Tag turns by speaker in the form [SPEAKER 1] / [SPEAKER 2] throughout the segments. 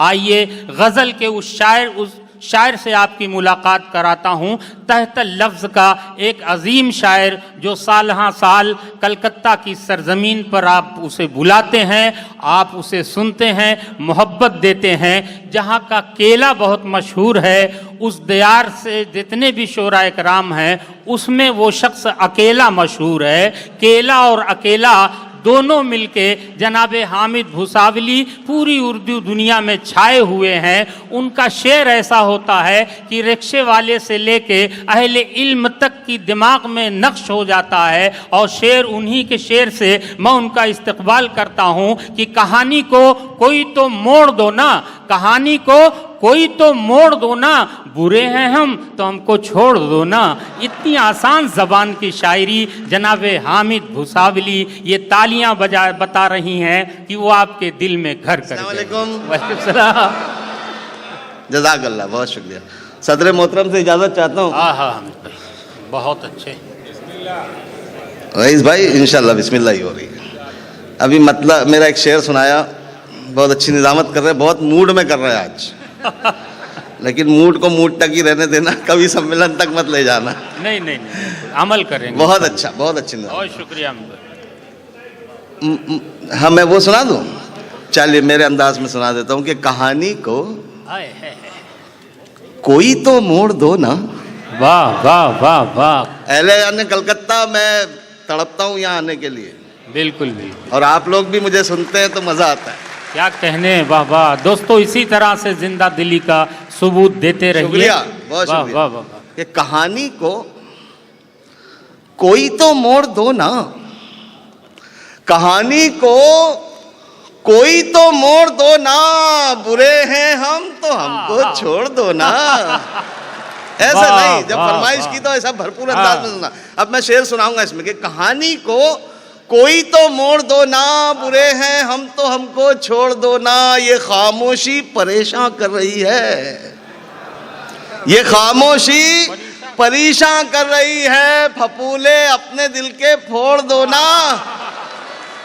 [SPEAKER 1] आइए गज़ल के उस शायर से आपकी मुलाकात कराता हूँ। तहत लफ्ज़ का एक अजीम शायर जो साल साल कलकत्ता की सरजमीन पर आप उसे बुलाते हैं, आप उसे सुनते हैं, मोहब्बत देते हैं। जहाँ का केला बहुत मशहूर है, उस दियार से जितने भी शोरा इकराम हैं उसमें वो शख्स अकेला मशहूर है। केला और अकेला दोनों मिलके जनाब हामिद भूसावली पूरी उर्दू दुनिया में छाए हुए हैं। उनका शेर ऐसा होता है कि रिक्शे वाले से लेके अहले इल्म तक की दिमाग में नक्श हो जाता है। और शेर उन्हीं के शेर से मैं उनका इस्तकबाल करता हूँ कि कहानी को कोई तो मोड़ दो ना, कहानी को कोई तो मोड़ दो ना, बुरे हैं हम तो हमको छोड़ दो ना। इतनी आसान ज़बान की शायरी जनाब हामिद भूसावली ये तालियां बता रही हैं कि वो आपके दिल में घर कर गए। वालेकुम सलाम।
[SPEAKER 2] जज़ाकल्लाह, बहुत शुक्रिया। सदर मोहतरम से इजाज़त चाहता हूँ।
[SPEAKER 1] हाँ हामिद भाई, बहुत अच्छे।
[SPEAKER 2] रईस भाई इंशाल्लाह बिस्मिल्लाह ही हो रही है। अभी मतलब मेरा एक शेर सुनाया, बहुत अच्छी निज़ामत कर रहे हैं, बहुत मूड में कर रहे हैं आज। लेकिन मूड को मूड तक ही रहने देना, कभी सम्मेलन तक मत ले जाना।
[SPEAKER 1] नहीं, अमल करेंगे।
[SPEAKER 2] बहुत अच्छा, बहुत अच्छी।
[SPEAKER 1] बहुत शुक्रिया।
[SPEAKER 2] हाँ, मैं वो सुना दूँ? चलिए मेरे अंदाज में सुना देता हूँ कि कहानी को कोई तो मोड़ दो ना।
[SPEAKER 1] वाह वाह वाह वाह।
[SPEAKER 2] अहले यानी कलकत्ता, मैं तड़पता हूँ यहाँ आने के लिए।
[SPEAKER 1] बिल्कुल भी।
[SPEAKER 2] और आप लोग भी मुझे सुनते हैं तो मज़ा आता है।
[SPEAKER 1] क्या कहने, वाह वाह। दोस्तों इसी तरह से जिंदा दिली का सबूत देते रहिए।
[SPEAKER 2] शुक्रिया, बहुत शुक्रिया।
[SPEAKER 1] वाह वाह वाह।
[SPEAKER 2] कि कहानी को कोई तो मोड़ दो ना, कहानी को कोई तो मोड़ दो ना, बुरे हैं हम तो हमको छोड़ दो ना। ऐसा नहीं, जब फरमाइश की तो ऐसा भरपूर अंदाज में सुना। अब मैं शेर सुनाऊंगा इसमें कि कहानी को कोई तो मोड़ दो ना, बुरे हैं हम तो हमको छोड़ दो ना। ये खामोशी परेशान कर रही है, ये खामोशी परेशान कर रही है। फपूले अपने दिल के फोड़ दो ना,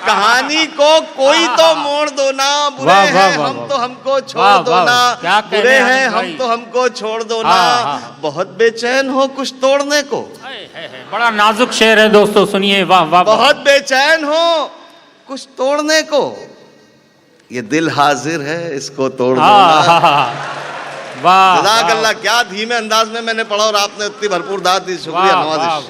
[SPEAKER 2] कहानी को कोई तो मोड़ दो ना, बुरे हैं हम तो हमको छोड़ दो ना, बुरे हैं हम तो हमको छोड़ दो ना। बहुत बेचैन हो कुछ तोड़ने को।
[SPEAKER 1] बड़ा नाजुक शेर है दोस्तों, सुनिए। वाह वाह।
[SPEAKER 2] बहुत बेचैन हो कुछ तोड़ने को, ये दिल हाजिर है इसको तोड़ दो ना।
[SPEAKER 1] वाह।
[SPEAKER 2] जज़ाकल्लाह, क्या धीमे अंदाज में मैंने पढ़ा और आपने इतनी भरपूर दाद दी। शुक्रिया, नवाजिश,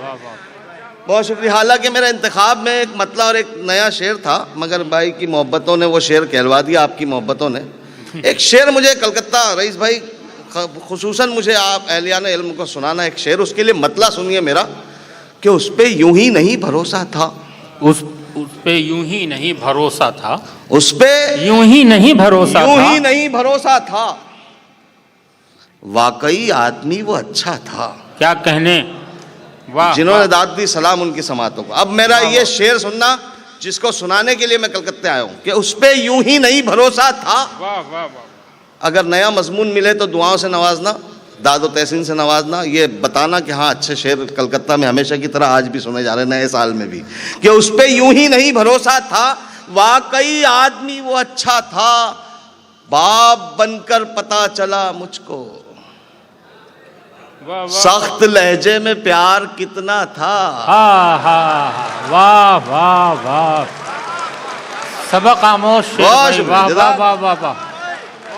[SPEAKER 2] बहुत शुक्रिया। हालांकि मेरा इंतखाब में एक मतलब और एक नया शेर था, मगर भाई की मोहब्बतों ने वो शेर कहलवा दिया, आपकी मोहब्बतों ने। एक शेर मुझे कलकत्ता, रईस भाई खुसूसन मुझे आप अहलियाने इल्म को सुनाना एक शेर। उसके लिए मतला सुनिए मेरा कि उस पे यूं ही नहीं भरोसा था।
[SPEAKER 1] उस पे यूं ही नहीं भरोसा था।
[SPEAKER 2] उस पे
[SPEAKER 1] यूं ही नहीं भरोसा था।
[SPEAKER 2] यूं ही नहीं भरोसा था, वाकई आदमी वो अच्छा था।
[SPEAKER 1] क्या कहने, वाह।
[SPEAKER 2] जिन्होंने दाद दी सलाम उनकी समातों को। अब मेरा ये शेर सुनना, जिसको सुनाने के लिए मैं कलकत्ते आया हूँ, कि उस पे यूं ही नहीं भरोसा था।
[SPEAKER 1] वाह वाह वाह।
[SPEAKER 2] अगर नया मजमून मिले तो दुआओं से नवाजना, दादो तहसीन से नवाजना, ये बताना कि हाँ अच्छे शेर कलकत्ता में हमेशा की तरह आज भी सुने जा रहे, नए साल में भी, कि उस पे यूं ही नहीं भरोसा था, वाकई आदमी वो अच्छा था। बाप बनकर पता चला मुझको, सख्त लहजे में प्यार कितना था।
[SPEAKER 1] वाह वाह वाह। सबक आमोश शेर। वाह वाह वाह वाह वाह।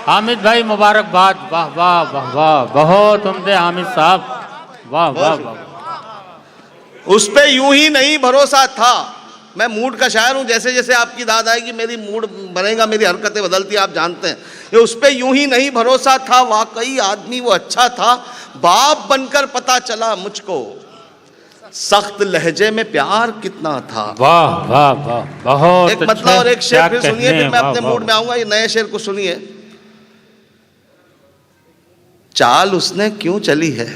[SPEAKER 1] हामिद भाई मुबारकबाद। वाह वाह वाह वाह, बहुत उम्दे हामिद साहब। वाह वाह वाह।
[SPEAKER 2] उस पे यूं ही नहीं भरोसा था। मैं मूड का शायर हूँ, जैसे जैसे आपकी दाद आएगी मेरी मूड बनेगा, मेरी हरकतें बदलती, आप जानते हैं। ये उस पे यूं ही नहीं भरोसा था, वाकई आदमी वो अच्छा था। बाप बनकर पता चला मुझको, सख्त लहजे में प्यार कितना था।
[SPEAKER 1] वाह वाह वाह, बहुत।
[SPEAKER 2] एक मतलब और एक शेर फिर सुनिए, फिर मैं अपने मूड में आऊंगा। ये नए शेर को सुनिए। चाल उसने क्यों चली है,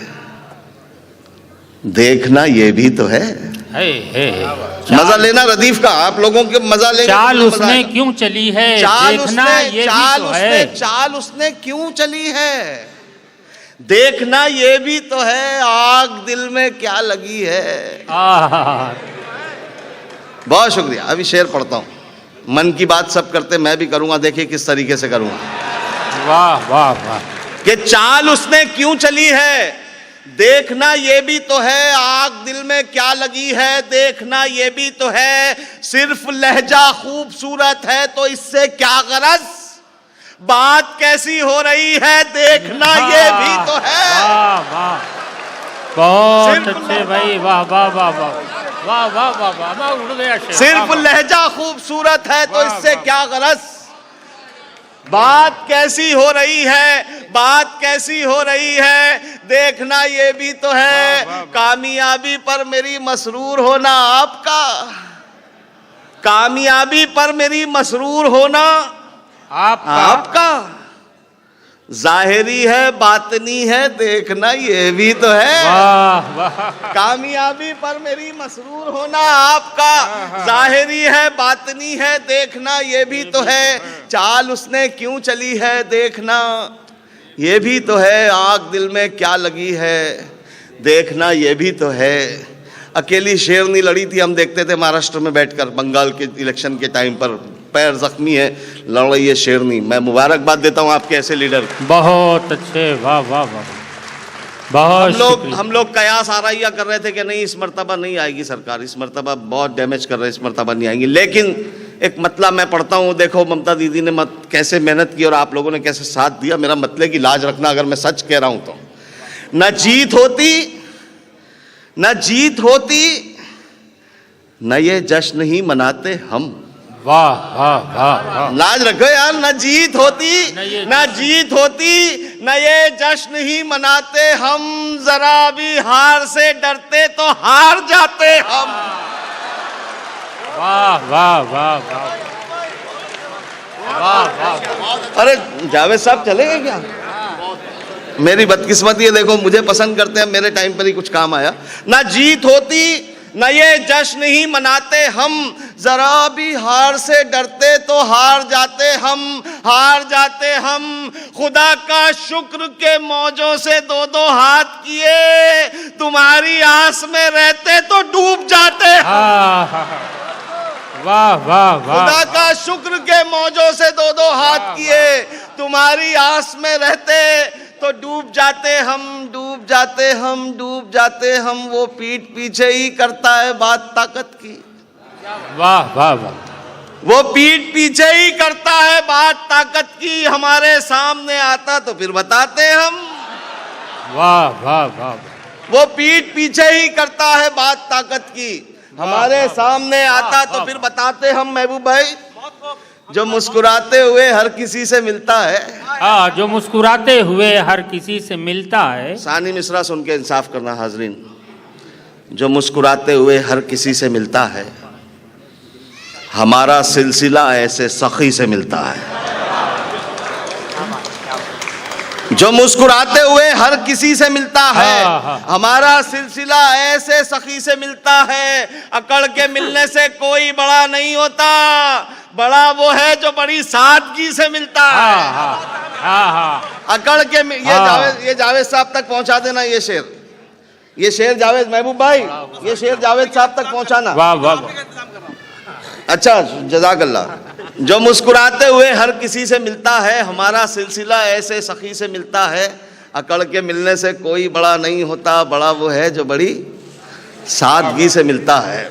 [SPEAKER 2] देखना ये भी तो है। मजा लेना रदीफ का, आप लोगों के मजा लेना।
[SPEAKER 1] चाल उसने क्यों चली है, देखना ये भी तो है।
[SPEAKER 2] चाल उसने क्यों चली है, देखना ये भी तो है। आग दिल में क्या लगी है। बहुत शुक्रिया। अभी शेर पढ़ता हूँ। मन की बात सब करते, मैं भी करूँगा, देखिए किस तरीके से करूँगा।
[SPEAKER 1] वाह वाह वाह।
[SPEAKER 2] कि चाल उसने क्यों चली है, देखना ये भी तो है, आग दिल में क्या लगी है, देखना ये भी तो है, सिर्फ लहजा खूबसूरत है तो इससे क्या गरज, बात कैसी हो रही है, देखना ये भी तो है।
[SPEAKER 1] वाह वाह, बहुत
[SPEAKER 2] सिर्फ
[SPEAKER 1] अच्छे भाई, वाह वाह वाह वाह वाह वाह वाह वाह वाह, उड़ गया शेर।
[SPEAKER 2] सिर्फ लहजा खूबसूरत है तो इससे क्या गरज, बात कैसी हो रही है, बात कैसी हो रही है, देखना ये भी तो है, कामयाबी पर मेरी मसरूर होना आपका, कामयाबी पर मेरी मसरूर होना आपका, जाहिरी है बातनी है, देखना ये भी तो है।
[SPEAKER 1] वाह वाह,
[SPEAKER 2] कामयाबी पर मेरी मसरूर होना आपका, जाहिरी है बातनी है, देखना ये भी तो है, चाल उसने क्यों चली है, देखना ये भी तो है, आग दिल में क्या लगी है, देखना ये भी तो है। अकेली शेरनी लड़ी थी, हम देखते थे महाराष्ट्र में बैठकर, बंगाल के इलेक्शन के टाइम पर, पैर जख्मी है, लड़ रही है शेरनी। मैं मुबारकबाद देता हूँ आपके ऐसे लीडर।
[SPEAKER 1] बहुत अच्छे, वाह वाह वाह, बहुत
[SPEAKER 2] हम लोग कयास आराइया कर रहे थे कि नहीं इस मर्तबा नहीं आएगी सरकार, इस मर्तबा बहुत डैमेज कर रहे हैं, इस मर्तबा नहीं आएंगी, लेकिन एक मतला मैं पढ़ता हूँ, देखो ममता दीदी ने कैसे मेहनत की और आप लोगों ने कैसे साथ दिया। मेरा मतले की लाज रखना, अगर मैं सच कह रहा हूँ तो न जीत होती, न जीत होती, न ये जश्न ही मनाते हम।
[SPEAKER 1] वाह वाह वाह वाह,
[SPEAKER 2] लाज रखो यार, न जीत होती, न जीत होती, न ये जश्न ही मनाते हम, जरा भी हार से डरते तो हार जाते हम।
[SPEAKER 1] वाह वाह वाह वाह वाह वाह।
[SPEAKER 2] अरे जावेद साहब चलेंगे क्या? मेरी बदकिस्मती है, देखो मुझे पसंद करते हैं, मेरे टाइम पर ही कुछ काम आया। ना जीत होती, न ये जश्न ही मनाते हम, जरा भी हार से डरते तो हार जाते हम, हार जाते हम। खुदा का शुक्र के मौजों से दो दो हाथ किए, तुम्हारी आस में रहते तो डूब जाते हम।
[SPEAKER 1] वाह वाह वाह,
[SPEAKER 2] खुदा का शुक्र के मौजों से दो दो हाथ किए, तुम्हारी आस में रहते तो डूब जाते हम, डूब जाते हम, डूब जाते हम। वो पीठ पीछे ही करता है बात ताकत की,
[SPEAKER 1] वाह वाह वाह,
[SPEAKER 2] वो पीठ पीछे ही करता है बात ताकत की, हमारे सामने आता तो फिर बताते हम।
[SPEAKER 1] वाह वाह वाह,
[SPEAKER 2] वो पीठ पीछे ही करता है बात ताकत की, हमारे सामने आता तो फिर बताते हम। महबूब भाई, जो मुस्कुराते हुए हर किसी से मिलता है,
[SPEAKER 1] हाँ, जो मुस्कुराते हुए हर किसी से मिलता है।
[SPEAKER 2] सानी मिश्रा सुन के इंसाफ करना हाजरीन। जो मुस्कुराते हुए हर किसी से मिलता है, हमारा सिलसिला ऐसे सखी से मिलता है। जो मुस्कुराते हुए हर किसी से मिलता है, हमारा सिलसिला ऐसे सखी से मिलता है। अकड़ के मिलने से कोई बड़ा नहीं होता, बड़ा वो है जो बड़ी सादगी से मिलता है। अकड़ के ये जावेद साहब तक पहुंचा देना, ये शेर जावेद, महबूब भाई ये शेर जावेद साहब तक पहुंचाना।
[SPEAKER 1] वाह वाह,
[SPEAKER 2] अच्छा जज़ाकल्लाह। जो मुस्कुराते हुए हर किसी से मिलता है, हमारा सिलसिला ऐसे सखी से मिलता है। अकड़ के मिलने से कोई बड़ा नहीं होता, बड़ा वो है जो बड़ी सादगी से मिलता है।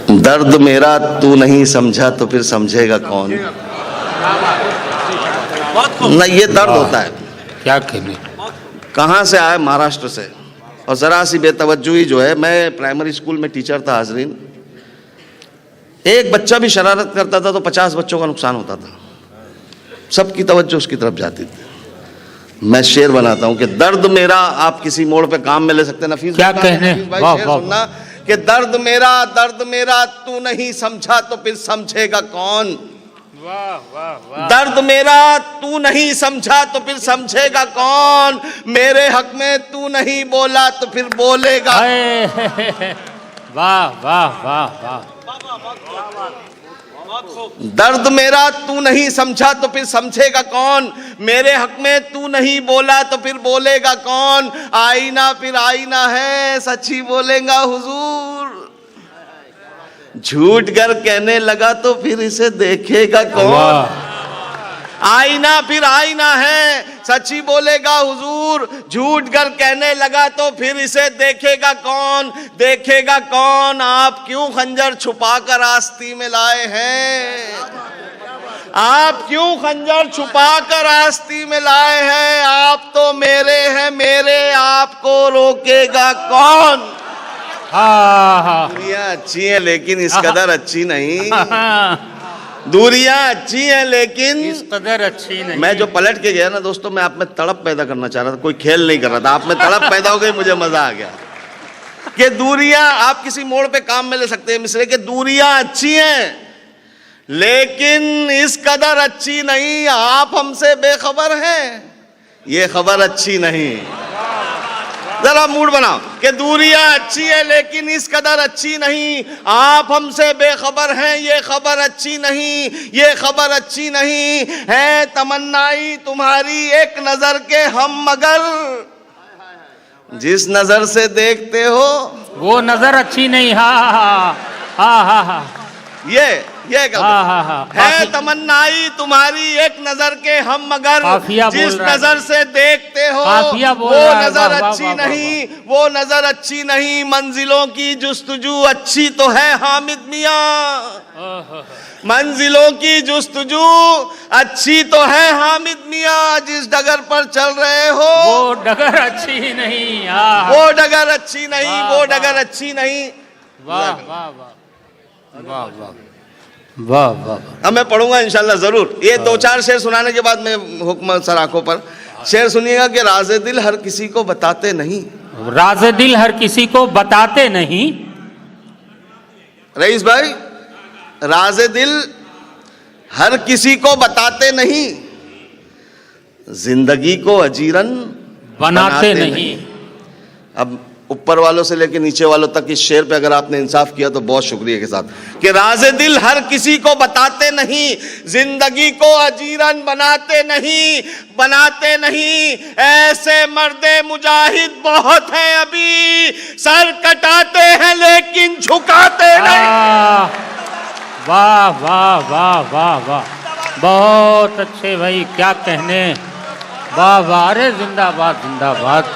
[SPEAKER 2] दर्द मेरा तू नहीं समझा तो फिर समझेगा कौन। ना ये दर्द होता है,
[SPEAKER 1] क्या कहने।
[SPEAKER 2] कहाँ से आए? महाराष्ट्र से। और ज़रा सी बेतवज्जुही जो है, मैं प्राइमरी स्कूल में टीचर था हाजरीन, एक बच्चा भी शरारत करता था तो 50 बच्चों का नुकसान होता था, सबकी तवज्जो उसकी तरफ जाती थी। मैं शेर बनाता हूँ कि दर्द मेरा, आप किसी मोड़ पे काम में ले सकते हैं। नफीस
[SPEAKER 1] क्या कहने,
[SPEAKER 2] भाई शेर सुनना कि दर्द मेरा तू नहीं समझा तो फिर समझेगा कौन।
[SPEAKER 1] वाह वाह वाह,
[SPEAKER 2] दर्द मेरा तू नहीं समझा तो फिर समझेगा कौन, मेरे हक में तू नहीं बोला तो फिर बोलेगा।
[SPEAKER 1] वाह वाह वाह वाह,
[SPEAKER 2] दर्द मेरा तू नहीं समझा तो फिर समझेगा कौन, मेरे हक में तू नहीं बोला तो फिर बोलेगा कौन। आईना फिर आईना है, सच्ची बोलेगा हुजूर, झूठ कर कहने लगा तो फिर इसे देखेगा कौन। आईना फिर आईना है, सच्ची बोलेगा हुजूर, झूठ कर कहने लगा तो फिर इसे देखेगा कौन, देखेगा कौन। आप क्यों खंजर छुपा कर आस्ती में लाए हैं, आप क्यों खंजर छुपा कर आस्ती में लाए हैं। आप तो मेरे हैं मेरे, आपको रोकेगा कौन। दुनिया अच्छी है लेकिन इस कदर अच्छी नहीं, दूरियां अच्छी हैं लेकिन
[SPEAKER 1] इस कदर अच्छी नहीं।
[SPEAKER 2] मैं जो पलट के गया ना दोस्तों, मैं आप में तड़प पैदा करना चाह रहा था, कोई खेल नहीं कर रहा था, आप में तड़प पैदा हो गई, मुझे मजा आ गया कि दूरियां आप किसी मोड़ पे काम में ले सकते हैं मिसरे के, दूरियां अच्छी हैं लेकिन इस कदर अच्छी नहीं। आप हमसे बेखबर हैं, ये खबर अच्छी नहीं। जरा मूड बनाओ कि दूरियां अच्छी है लेकिन इस कदर अच्छी नहीं। आप हमसे बेखबर हैं, ये खबर अच्छी नहीं, ये खबर अच्छी नहीं है। तमन्नाई तुम्हारी एक नजर के हम, मगर जिस नजर से देखते हो
[SPEAKER 1] वो नजर अच्छी नहीं। हा
[SPEAKER 2] ये है तमन्नाई तुम्हारी एक नजर के हम, मगर जिस नजर से देखते हो वो नजर अच्छी नहीं, वो नजर अच्छी नहीं। मंजिलों की जुस्तजू अच्छी तो है हामिद मियां, मंजिलों की जुस्तजू अच्छी तो है हामिद मियां। जिस डगर पर चल रहे हो
[SPEAKER 1] वो डगर अच्छी नहीं,
[SPEAKER 2] वो डगर अच्छी नहीं, वो डगर अच्छी नहीं।
[SPEAKER 1] वाह वाह वाह वाह वाह वाह वाह।
[SPEAKER 2] अब मैं पढ़ूंगा इंशाल्लाह जरूर। ये दो चार शेर सुनाने के बाद मैं हुक्म सर आंखों पर शेर सुनिएगा कि राज़े दिल हर किसी को बताते नहीं,
[SPEAKER 1] राज़े दिल हर किसी को बताते नहीं।
[SPEAKER 2] रईस भाई, राज़े दिल हर किसी को बताते नहीं, जिंदगी को अजीरन
[SPEAKER 1] बनाते नहीं।
[SPEAKER 2] अब ऊपर वालों से लेकर नीचे वालों तक इस शेर पे अगर आपने इंसाफ किया तो बहुत शुक्रिया के साथ कि राज़े दिल हर किसी को बताते नहीं, जिंदगी को अजीरन बनाते नहीं, बनाते नहीं। ऐसे मर्दे मुजाहिद बहुत हैं अभी, सर कटाते हैं लेकिन झुकाते नहीं।
[SPEAKER 1] वाह वाह वाह वाह वाह, बहुत अच्छे भाई, क्या कहने। वाह वाह, अरे जिंदाबाद जिंदाबाद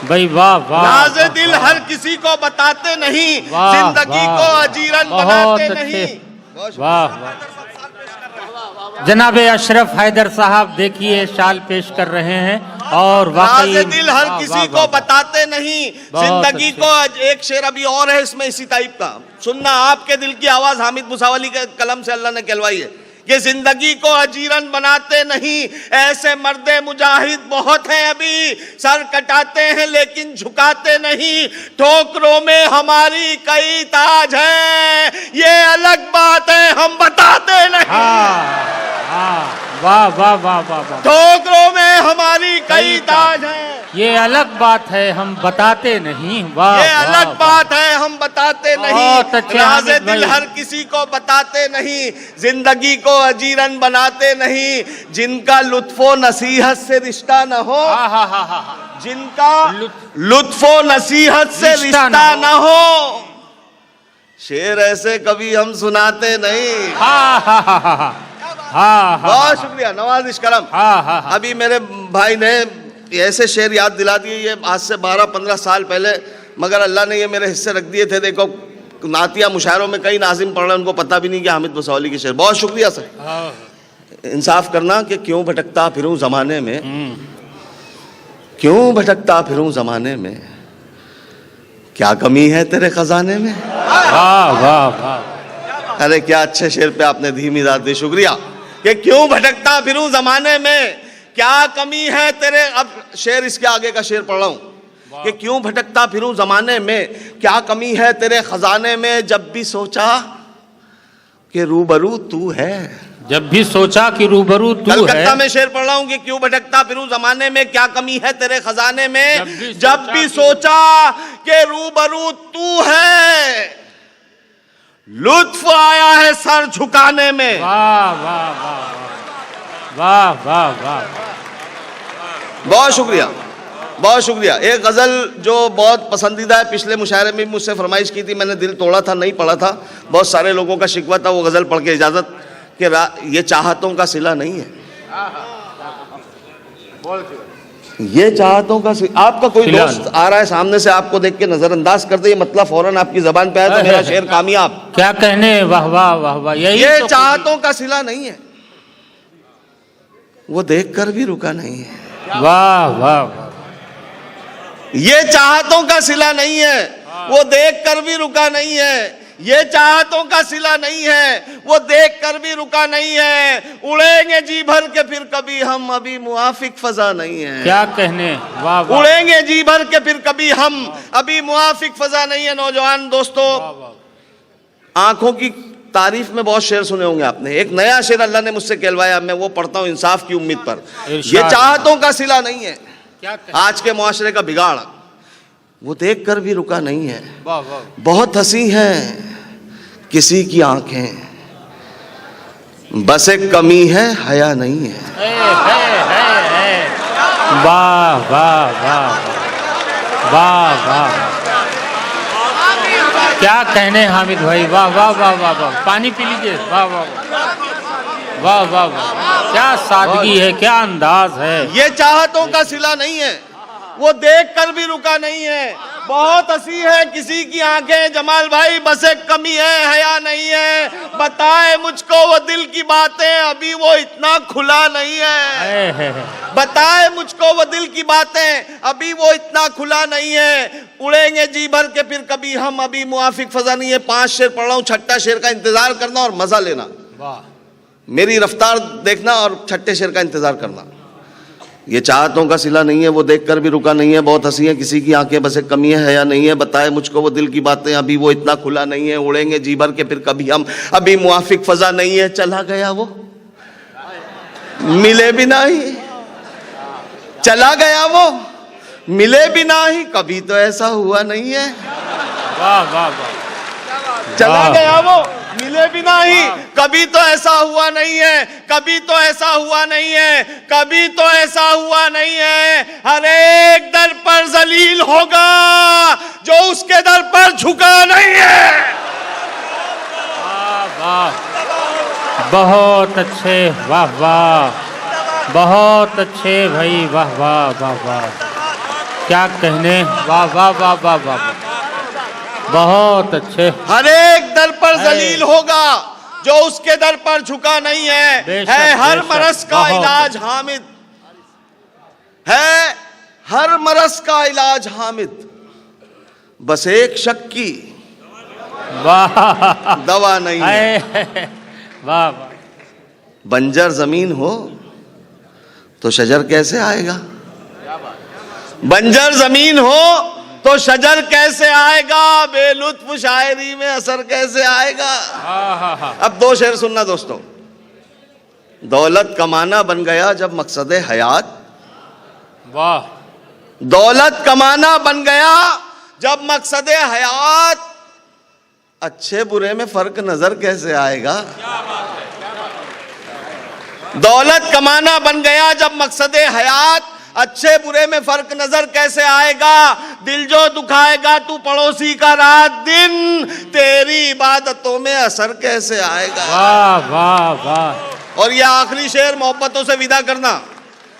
[SPEAKER 1] भाई, वाह वाह।
[SPEAKER 2] राज़े दिल हर किसी को बताते नहीं, जिंदगी को अजीरन बनाते नहीं।
[SPEAKER 1] वाह वाह। जनाब अशरफ हैदर साहब देखिए शाल पेश कर रहे हैं और
[SPEAKER 2] राज़े दिल हर किसी को बताते नहीं, जिंदगी को। एक शेर अभी और है इसमें इसी टाइप का, सुनना। आपके दिल की आवाज हामिद मुसावली के कलम से अल्लाह ने कहलवाई है कि जिंदगी को अजीरन बनाते नहीं, ऐसे मर्दे मुजाहिद बहुत हैं अभी, सर कटाते हैं लेकिन झुकाते नहीं। ठोकरों में हमारी कई ताज हैं, ये अलग बात है हम बताते नहीं।
[SPEAKER 1] वाह वाह वाह वाह।
[SPEAKER 2] ठोकरों में हमारी कई ताज हैं,
[SPEAKER 1] ये अलग बात है हम बताते नहीं। वाह,
[SPEAKER 2] ये अलग बात है हम बताते नहीं। राज़े दिल हर किसी को बताते नहीं, जिंदगी को अजीरन बनाते नहीं। जिनका लुत्फो नसीहत से रिश्ता न हो, जिनका लुत्फो नसीहत से रिश्ता न हो, शेर ऐसे कभी हम सुनाते नहीं। बहुत शुक्रिया नवाज इश्करम। अभी मेरे भाई ने ऐसे शेर याद दिला दिए, ये आज से 12-15 साल पहले, मगर अल्लाह ने ये मेरे हिस्से रख दिए थे। देखो नातिया मुशायरों में कई नाजिम पढ़ रहे हैं, उनको पता भी नहीं कि हामिद मुसावली के शेर। बहुत शुक्रिया सर। इंसाफ करना कि क्यों भटकता फिरूं जमाने में, क्यों भटकता फिरूं जमाने में, क्या कमी है तेरे खजाने में।
[SPEAKER 1] वाह वाह वाह।
[SPEAKER 2] अरे क्या अच्छे शेर पे आपने धीमी दाद दी, शुक्रिया। कि क्यों भटकता फिरूं जमाने में, क्या कमी है तेरे। अब शेर इसके आगे का शेर पढ़ रहा हूं कि क्यों भटकता फिरूं जमाने में, क्या कमी है तेरे खजाने में। जब भी सोचा कि रूबरू तू है,
[SPEAKER 1] जब भी सोचा कि रूबरू तू है।
[SPEAKER 2] कलकत्ता में शेर पढ़ रहा हूं कि क्यों भटकता फिरूं जमाने में, क्या कमी है तेरे खजाने में। जब भी सोचा कि रूबरू तू है, लुत्फ आया है सर झुकाने में।
[SPEAKER 1] वाह वाह वाह वाह वाह वाह।
[SPEAKER 2] बहुत शुक्रिया, बहुत शुक्रिया। एक गज़ल जो बहुत पसंदीदा है, पिछले मुशायरे में भी मुझसे फरमाइश की थी, मैंने दिल तोड़ा था, नहीं पढ़ा था, बहुत सारे लोगों का शिकवा था, वो गज़ल पढ़ के इजाज़त कि ये चाहतों का सिला नहीं है, ये चाहतों का आपका कोई दोस्त आ रहा है सामने से, आपको देख के नजरअंदाज कर दे, ये मतलब फौरन आपकी जबान पे आया तो मेरा शेर कामयाब।
[SPEAKER 1] क्या कहने, वाह वाह वाह वाह,
[SPEAKER 2] ये तो चाहतों का सिला नहीं है, वो देखकर भी रुका नहीं है।
[SPEAKER 1] वाह वाह वाह,
[SPEAKER 2] ये चाहतों का सिला नहीं है, वो देखकर भी रुका नहीं है। ये चाहतों का सिला नहीं है, वो देख कर भी रुका नहीं है। उड़ेंगे जी भर के फिर कभी हम, अभी मुआफिक फजा नहीं है।
[SPEAKER 1] क्या कहने, वाह वाह।
[SPEAKER 2] उड़ेंगे जी भर के फिर कभी हम, अभी मुआफिक फजा नहीं है। नौजवान दोस्तों, आंखों की तारीफ में बहुत शेर सुने होंगे आपने। एक नया शेर अल्लाह ने मुझसे कहलवाया, मैं वो पढ़ता हूँ इंसाफ की उम्मीद पर। ये चाहतों का सिला नहीं है, आज के मुआशरे का बिगाड़, वो देख कर भी रुका नहीं है। बहुत हंसी है किसी की आंखें, बस एक कमी है हया नहीं है।
[SPEAKER 1] वाह वाह वाह वाह वाह, क्या कहने हामिद भाई, वाह वाह वाह वाह वाह। पानी पी लीजिए, वाह वाह वाह वाह वाह, क्या सादगी है, क्या अंदाज है।
[SPEAKER 2] ये चाहतों का सिला नहीं है, वो देख कर भी रुका नहीं है। बहुत हंसी है किसी की आंखें, जमाल भाई, बस एक कमी है हया नहीं है। बताए मुझको वो दिल की बातें, अभी वो इतना खुला नहीं है। बताए मुझको वो दिल की बातें, अभी वो इतना खुला नहीं है। उड़ेंगे जी भर के फिर कभी हम, अभी मुआफिक फजा नहीं है। 5 शेर पढ़ रहा हूँ, छठा शेर का इंतजार करना और मजा लेना। मेरी रफ्तार देखना और छठे शेर का इंतजार करना। ये चाहतों का सिला नहीं है, वो देखकर भी रुका नहीं है। बहुत हंसी है किसी की आंखें, बस एक कमी है हया नहीं है। बताए मुझको वो दिल की बातें, अभी वो इतना खुला नहीं है। उड़ेंगे जी भर के फिर कभी हम, अभी मुआफिक फजा नहीं है। चला गया वो, मिले भी नहीं, चला गया वो, मिले भी नहीं, कभी तो ऐसा हुआ नहीं है।
[SPEAKER 1] वाह वाह वाह,
[SPEAKER 2] चला गया वो, मिले भी नहीं, कभी तो ऐसा हुआ नहीं है। कभी तो ऐसा हुआ नहीं है, कभी तो ऐसा हुआ नहीं है। हर एक दर पर जलील होगा जो उसके दर पर झुका नहीं है।
[SPEAKER 1] वाह वाह, बहुत अच्छे, वाह वाह, बहुत अच्छे भाई, वाह वाह वाह वाह, क्या कहने, वाह वाह वाह वाह वाह, बहुत अच्छे।
[SPEAKER 2] हर एक दर पर जलील होगा जो उसके दर पर झुका नहीं है हर मरज का इलाज हामिद, है हर मरज का इलाज हामिद, बस एक शक की
[SPEAKER 1] वाह
[SPEAKER 2] दवा नहीं है।
[SPEAKER 1] वाह वाह,
[SPEAKER 2] बंजर जमीन हो तो शजर कैसे आएगा? बंजर जमीन हो तो शजर कैसे आएगा? बेलुत्फ शायरी में असर कैसे आएगा? अब 2 शेर सुनना दोस्तों। दौलत कमाना बन गया जब मकसद हयात,
[SPEAKER 1] वाह,
[SPEAKER 2] दौलत कमाना बन गया जब मकसद हयात, अच्छे बुरे में फर्क नजर कैसे आएगा? दौलत कमाना बन गया जब मकसद हयात, अच्छे बुरे में फर्क नजर कैसे आएगा? दिल जो दुखाएगा तू पड़ोसी का रात दिन, तेरी इबादतों में असर कैसे आएगा?
[SPEAKER 1] वाह वाह वाह।
[SPEAKER 2] और ये आखिरी शेर मोहब्बतों से विदा करना,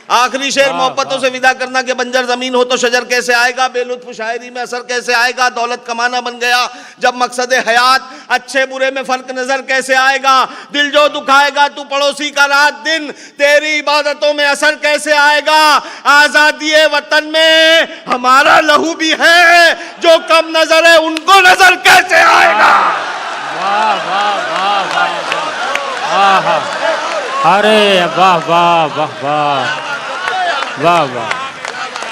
[SPEAKER 2] आखिरी शेर मोहब्बतों से विदा करना कि बंजर जमीन हो तो शजर कैसे आएगा, बेलुत्फ शायरी में असर कैसे आएगा, दौलत कमाना बन गया जब मकसद हयात, अच्छे बुरे में फर्क नजर कैसे आएगा? दिल जो दुखाएगा तू पड़ोसी का रात दिन, तेरी इबादतों में असर कैसे आएगा? आजादी वतन में हमारा लहू भी है, जो कम नजर है उनको नजर कैसे आएगा?
[SPEAKER 1] वाह वाह वाह वाह वाह, अरे वाह वाह वाह वाह वाह वाह,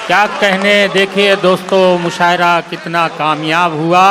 [SPEAKER 1] क्या कहने। देखिए दोस्तों, मुशायरा कितना कामयाब हुआ।